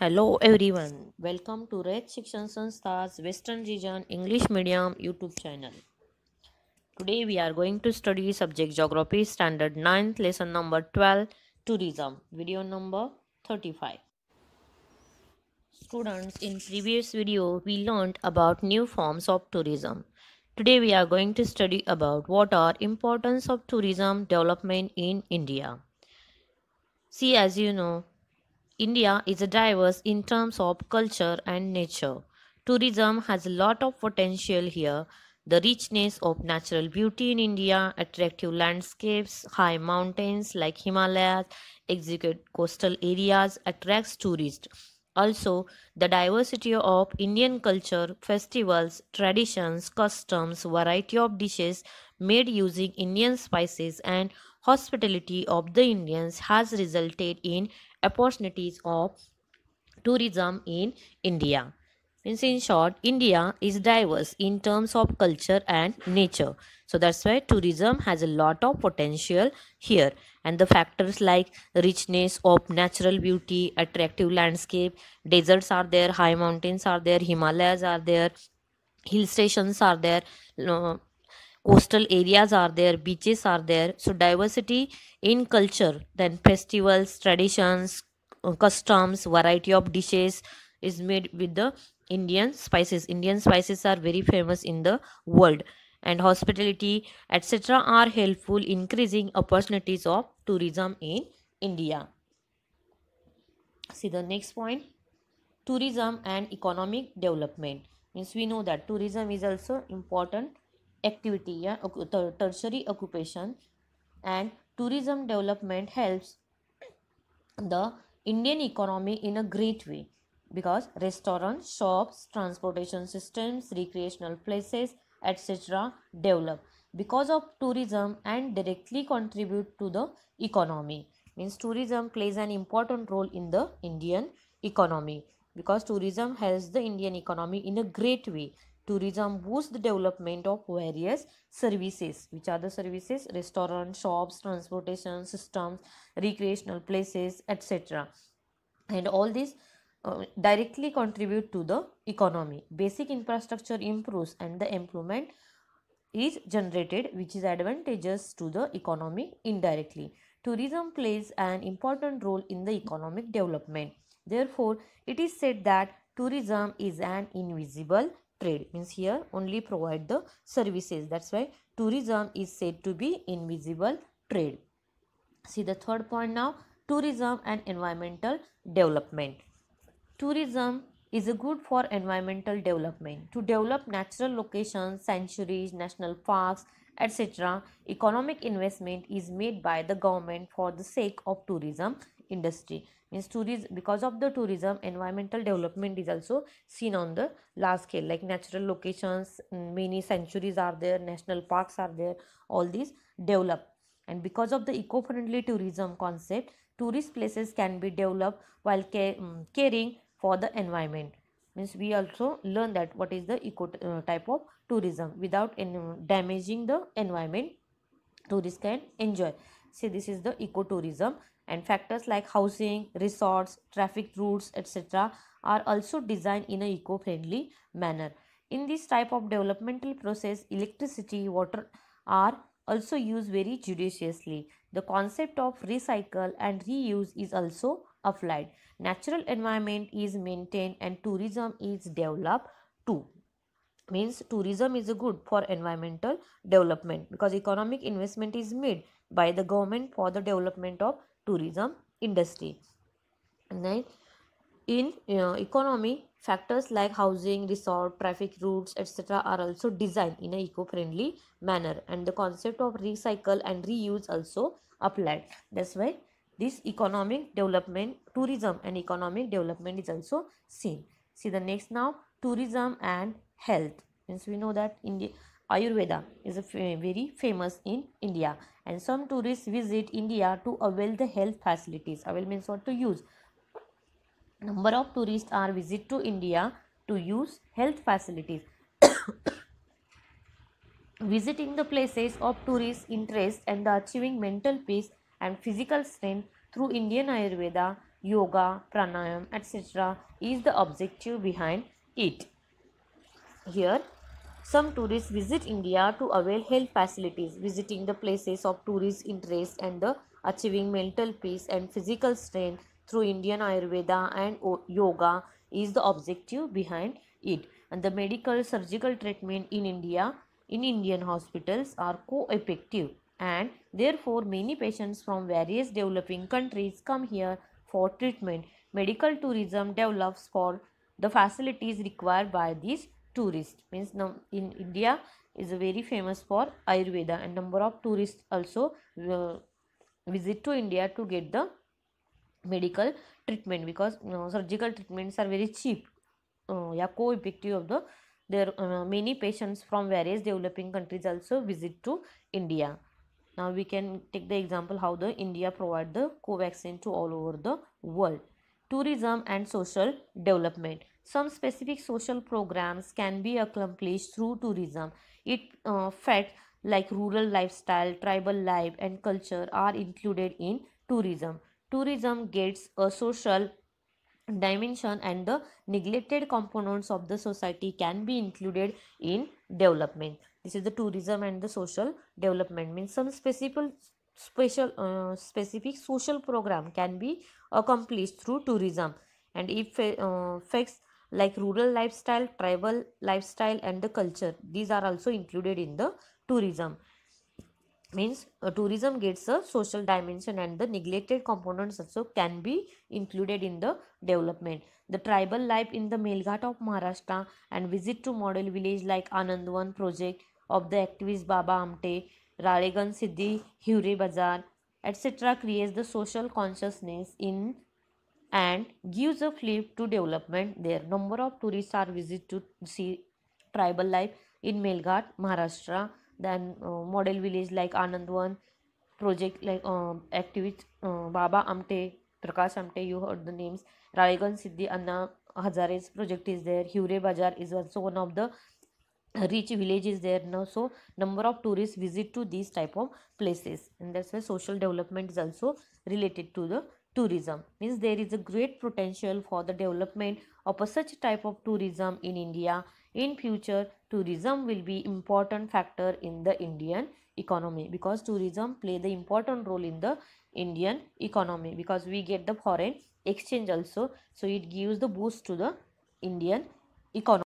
Hello everyone, welcome to Red Shikshan Sanstha's Western Region English Medium YouTube channel. Today we are going to study subject Geography Standard 9th lesson number 12 Tourism, video number 35. Students, in previous video we learned about new forms of tourism. Today we are going to study about what are importance of tourism development in India. See, as you know, India is diverse in terms of culture and nature. Tourism has a lot of potential here. The richness of natural beauty in India, attractive landscapes, high mountains like Himalayas, exotic coastal areas attracts tourists. Also, the diversity of Indian culture, festivals, traditions, customs, variety of dishes made using Indian spices and hospitality of the Indians has resulted in opportunities of tourism in India. Means in short, India is diverse in terms of culture and nature. So that's why tourism has a lot of potential here. And the factors like richness of natural beauty, attractive landscape, deserts are there, high mountains are there, Himalayas are there, hill stations are there, uh, coastal areas are there, beaches are there. So diversity in culture, then festivals, traditions, customs, variety of dishes is made with the Indian spices. Indian spices are very famous in the world, and hospitality etc are helpful increasing opportunities of tourism in India. See the next point, tourism and economic development. Means we know that tourism is also important activity, yeah, tertiary occupation, and tourism development helps the Indian economy in a great way because restaurants, shops, transportation systems, recreational places, etc. develop because of tourism and directly contribute to the economy. Means tourism plays an important role in the Indian economy because tourism helps the Indian economy in a great way. Tourism boosts the development of various services. Which are the services? Restaurants, shops, transportation systems, recreational places, etc. And all these directly contribute to the economy. Basic infrastructure improves and the employment is generated, which is advantageous to the economy indirectly. Tourism plays an important role in the economic development. Therefore, it is said that tourism is an invisible trade. Means here only provide the services. That's why tourism is said to be invisible trade. See the third point now, tourism and environmental development. Tourism is a good for environmental development. To develop natural locations, sanctuaries, national parks, etc., economic investment is made by the government for the sake of tourism industry. Means tourism, because of the tourism, environmental development is also seen on the large scale, like natural locations, many sanctuaries are there, national parks are there, all these develop. And because of the eco-friendly tourism concept, tourist places can be developed while caring for the environment. Means we also learn that what is the eco type of tourism without damaging the environment, tourists can enjoy. See, this is the ecotourism, and factors like housing, resorts, traffic routes, etc. are also designed in a eco-friendly manner. In this type of developmental process, electricity, water are also used very judiciously. The concept of recycle and reuse is also applied. Natural environment is maintained and tourism is developed too. Means tourism is good for environmental development because economic investment is made by the government for the development of tourism industry. And then in economy, factors like housing, resort, traffic routes, etc. are also designed in a eco-friendly manner, and the concept of recycle and reuse also applied. That's why this economic development, tourism and economic development is also seen. See the next now, tourism and health. Means we know that India Ayurveda is very famous in India, and some tourists visit India to avail the health facilities. Avail means what? To use. Number of tourists are visit to India to use health facilities. Visiting the places of tourist interest and the achieving mental peace and physical strength through Indian Ayurveda yoga, pranayam, etc. is the objective behind it. Here, some tourists visit India to avail health facilities, visiting the places of tourist interest and the achieving mental peace and physical strength through Indian Ayurveda and yoga is the objective behind it. And the medical surgical treatment in India in Indian hospitals are co-effective, and therefore many patients from various developing countries come here for treatment. Medical tourism develops for the facilities required by these tourists. Means now in India is very famous for Ayurveda, and number of tourists also visit to India to get the medical treatment, because surgical treatments are very cheap. Yeah, co-effective of the there many patients from various developing countries also visit to India. Now we can take the example how the India provide the co-vaccine to all over the world. Tourism and social development. Some specific social programs can be accomplished through tourism. It facts like rural lifestyle, tribal life and culture are included in tourism. Tourism gets a social dimension, and the neglected components of the society can be included in development. This is the tourism and the social development. Means some specific social program can be accomplished through tourism, and if facts like rural lifestyle, tribal lifestyle and the culture, these are also included in the tourism. Means tourism gets a social dimension, and the neglected components also can be included in the development. The tribal life in the Melghat of Maharashtra and visit to model village like Anandwan project of the activist Baba Amte, Ralegan Siddhi, Hure Bazar, etc. creates the social consciousness in and gives a flip to development there. Number of tourists are visit to see tribal life in Melghat, Maharashtra. Then model village like Anandwan, project like activist Baba Amte, Prakash Amte, you heard the names. Raigan Siddhi Anna Hazare's project is there. Hure Bazaar is also one of the rich villages there now. So number of tourists visit to these type of places, and that's why social development is also related to the tourism. Means there is a great potential for the development of a such type of tourism in India. In future, tourism will be important factor in the Indian economy, because tourism play the important role in the Indian economy, because we get the foreign exchange also, so it gives the boost to the Indian economy.